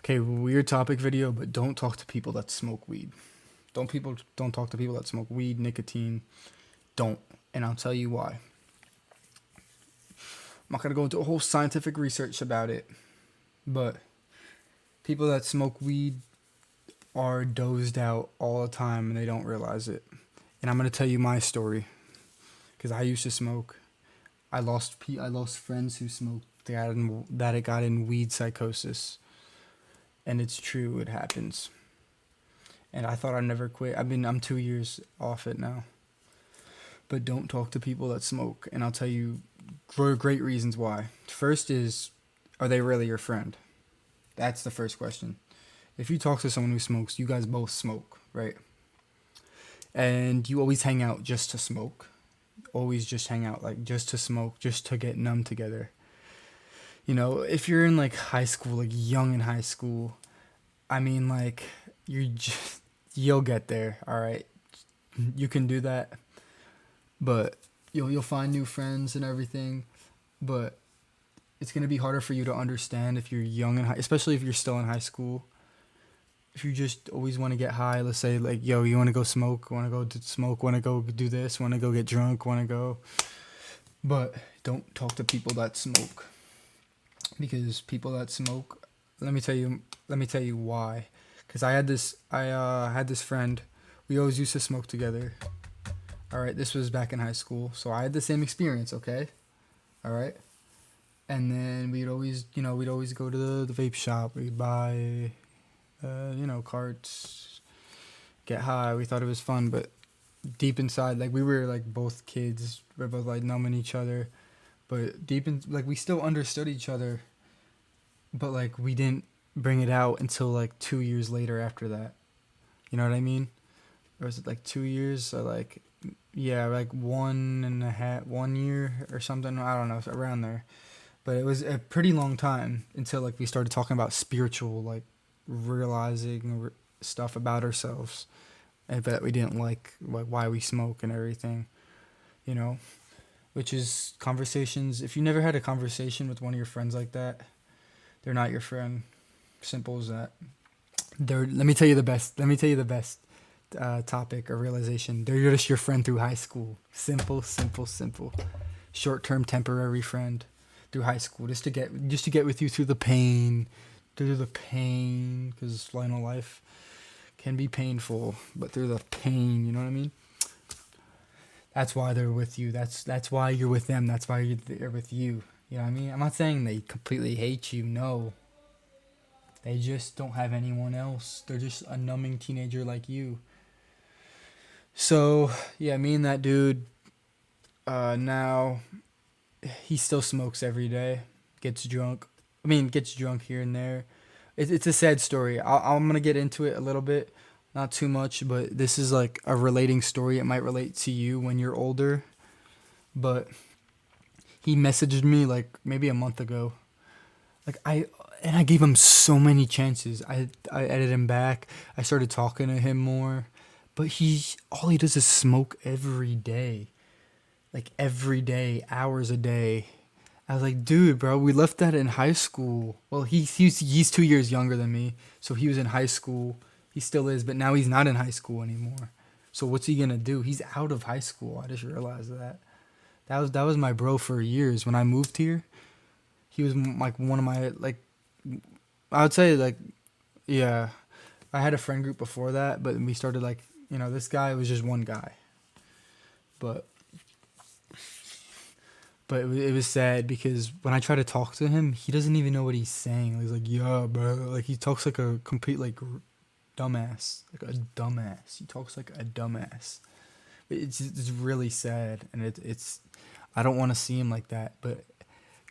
Okay, weird topic video, but don't talk to people that smoke weed. Don't talk to people that smoke weed, nicotine. Don't. And I'll tell you why. I'm not gonna go into a whole scientific research about it, but people that smoke weed are dozed out all the time and they don't realize it. And I'm gonna tell you my story because I used to smoke. I lost friends who smoked that it got in weed psychosis, and it's true. It happens. And I thought I'd never quit. I'm 2 years off it now. But don't talk to people that smoke, and I'll tell you great reasons why. First is, are they really your friend? That's the first question. If you talk to someone who smokes, you guys both smoke, right? And you always hang out just to smoke. Always just hang out, like just to smoke, just to get numb together. You know, if you're in like high school, like young in high school, I mean, like, you'll get there, all right? You can do that, but you'll find new friends and everything, but it's gonna be harder for you to understand if you're young and high, especially if you're still in high school. If you just always want to get high, let's say like, yo, you want to go smoke, want to go to smoke, want to go do this, want to go get drunk, want to go, but don't talk to people that smoke, because people that smoke, let me tell you why. Because I had this friend. We always used to smoke together. All right, this was back in high school, so I had the same experience. Okay, all right. And then we'd always go to the vape shop. We'd buy, carts, get high. We thought it was fun, but deep inside, like we were like both kids. We're both like numbing each other, but deep in, like we still understood each other, but like we didn't bring it out until like 2 years later after that. You know what I mean? Or was it like 2 years? Or like, yeah, like 1.5 1 year or something. I don't know, around there. But it was a pretty long time until like we started talking about spiritual, like realizing stuff about ourselves, and that we didn't like why we smoke and everything. You know, which is conversations. If you never had a conversation with one of your friends like that, they're not your friend. Simple as that. Let me tell you the best. Let me tell you the best topic or realization. They're just your friend through high school. Simple, simple, simple. Short-term, temporary friend through high school, just to get with you through the pain, because final life can be painful, but through the pain, you know what I mean? That's why they're with you. That's why you're with them. That's why they're with you. You know what I mean? I'm not saying they completely hate you. No, they just don't have anyone else. They're just a numbing teenager like you. So yeah, me and that dude. Now he still smokes every day. Gets drunk. Gets drunk here and there. It's a sad story. I'm gonna get into it a little bit, not too much, but this is like a relating story. It might relate to you when you're older. But he messaged me like maybe a month ago. Like I gave him so many chances. I edited him back. I started talking to him more, but all he does is smoke every day, like every day, hours a day. I was like, dude, bro, we left that in high school. Well, he's 2 years younger than me, so he was in high school. He still is, but now he's not in high school anymore. So what's he gonna do? He's out of high school. I just realized that. That was my bro for years. When I moved here, he was like one of my like. I would say like, yeah, I had a friend group before that, but we started like, this guy was just one guy, but it was sad because when I try to talk to him, he doesn't even know what he's saying. He's like, yeah, bro. Like, he talks like a complete, like, dumbass. Like, a dumbass. He talks like a dumbass. It's really sad. And I don't want to see him like that. But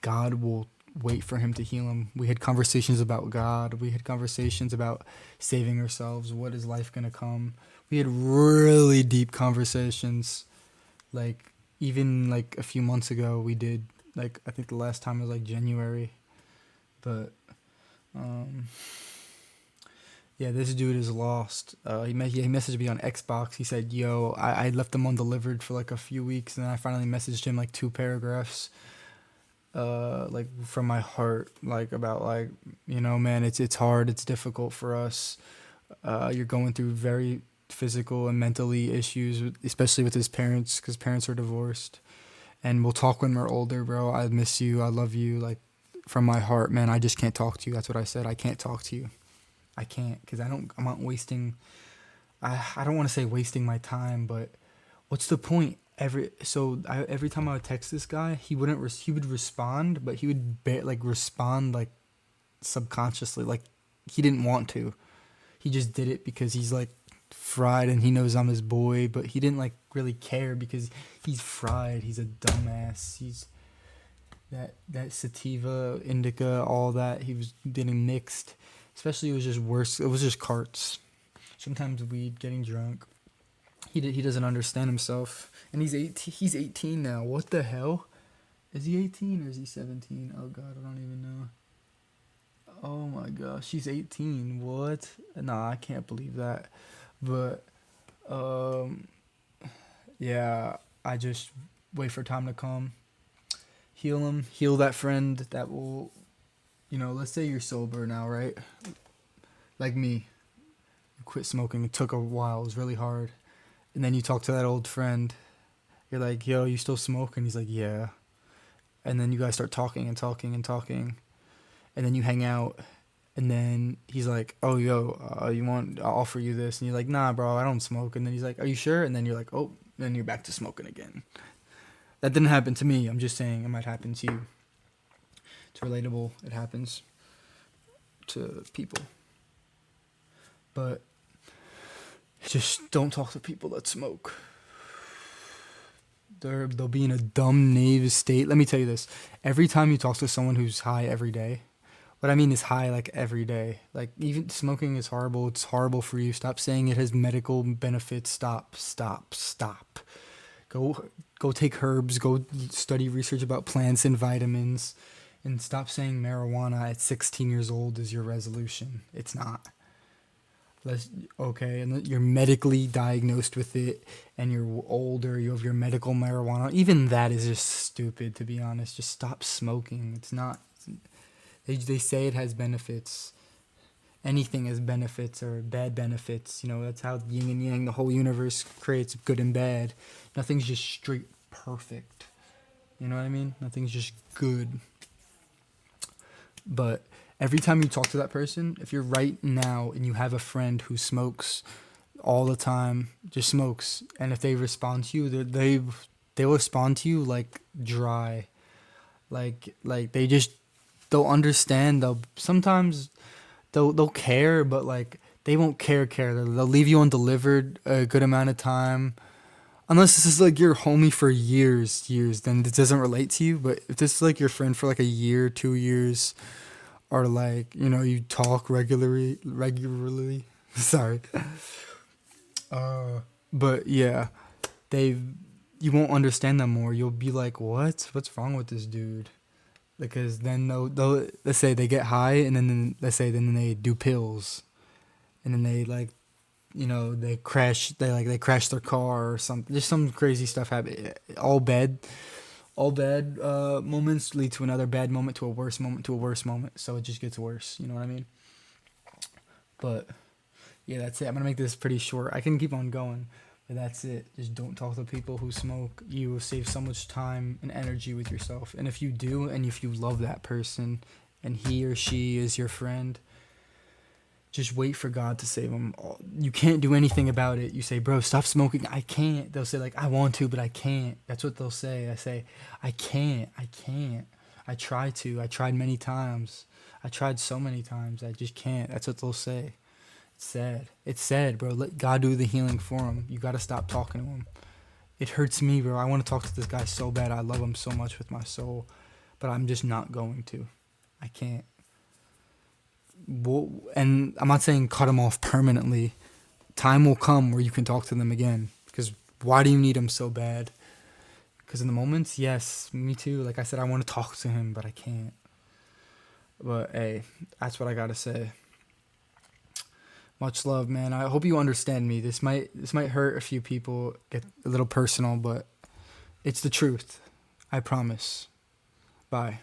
God will wait for him to heal him. We had conversations about God. We had conversations about saving ourselves. What is life going to come? We had really deep conversations. Like, even like a few months ago we did, like, I think the last time was like January. But yeah, this dude is lost. He messaged me on Xbox. He said, yo, I left them undelivered for like a few weeks, and then I finally messaged him like 2 paragraphs. like from my heart, like about like, man, it's hard, it's difficult for us. You're going through very physical and mentally issues, especially with his parents, because parents are divorced. And we'll talk when we're older, bro. I miss you. I love you. Like, from my heart, man. I just can't talk to you. That's what I said. I can't talk to you. I can't, because I'm not wasting. I don't want to say wasting my time, but what's the point? Every time I would text this guy, he would respond, but he would like respond like subconsciously, like he didn't want to. He just did it because he's like fried and he knows I'm his boy, but he didn't like really care because he's fried. He's a dumbass. He's that sativa, indica, all that he was getting mixed. Especially it was just worse. It was just carts. Sometimes weed, getting drunk. He doesn't understand himself, and he's 18. He's 18 now. What the hell? Is he 18 or is he 17? Oh god, I don't even know. Oh my gosh, she's 18. What? Nah, I can't believe that. But um yeah, I just wait for time to come. Heal him, heal that friend that will, let's say you're sober now, right? Like me. You quit smoking. It took a while. It was really hard. And then you talk to that old friend. You're like, "Yo, you still smoke?" And he's like, "Yeah." And then you guys start talking and talking and talking. And then you hang out. And then he's like, "Oh, yo, I'll offer you this." And you're like, "Nah, bro, I don't smoke." And then he's like, "Are you sure?" And then you're like, "Oh," then you're back to smoking again. That didn't happen to me. I'm just saying it might happen to you. It's relatable. It happens to people. But just don't talk to people that smoke. They'll be in a dumb, naive state. Let me tell you this. Every time you talk to someone who's high every day, what I mean is high like every day. Like, even smoking is horrible. It's horrible for you. Stop saying it has medical benefits. Stop, stop, stop. Go take herbs. Go study research about plants and vitamins. And stop saying marijuana at 16 years old is your resolution. It's not. Okay, and you're medically diagnosed with it, and you're older, you have your medical marijuana. Even that is just stupid, to be honest. Just stop smoking. It's not. They say it has benefits. Anything has benefits or bad benefits. That's how yin and yang, the whole universe creates good and bad. Nothing's just straight perfect. You know what I mean? Nothing's just good. But every time you talk to that person, if you're right now and you have a friend who smokes all the time, just smokes, and if they respond to you, they'll respond to you like dry, like they'll understand. They'll care, but like they won't care. They'll leave you undelivered a good amount of time. Unless this is like your homie for years, then it doesn't relate to you. But if this is like your friend for like a year, 2 years, or like, you talk regularly. Sorry. But yeah, you won't understand them more. You'll be like, what's wrong with this dude? Because then they'll let's say they get high, and then then they do pills, and then they like, they crash their car or something. Just some crazy stuff happen. All bad moments lead to another bad moment, to a worse moment, to a worse moment. So it just gets worse. You know what I mean? But yeah, that's it. I'm gonna make this pretty short. I can keep on going, but that's it. Just don't talk to people who smoke. You will save so much time and energy with yourself. And if you do, and if you love that person, and he or she is your friend, just wait for God to save them. You can't do anything about it. You say, "Bro, stop smoking." I can't. They'll say, like, "I want to, but I can't." That's what they'll say. I say, I can't. I try to. I tried many times. I tried so many times. I just can't. That's what they'll say. It's sad. It's sad, bro. Let God do the healing for him. You got to stop talking to him. It hurts me, bro. I want to talk to this guy so bad. I love him so much with my soul. But I'm just not going to. I can't. And I'm not saying cut them off permanently. Time will come where you can talk to them again. Because why do you need them so bad? Because in the moments, yes, me too. Like I said, I want to talk to him, but I can't. But hey, that's what I gotta say. Much love, man. I hope you understand me. This might hurt a few people, get a little personal, but it's the truth. I promise. Bye.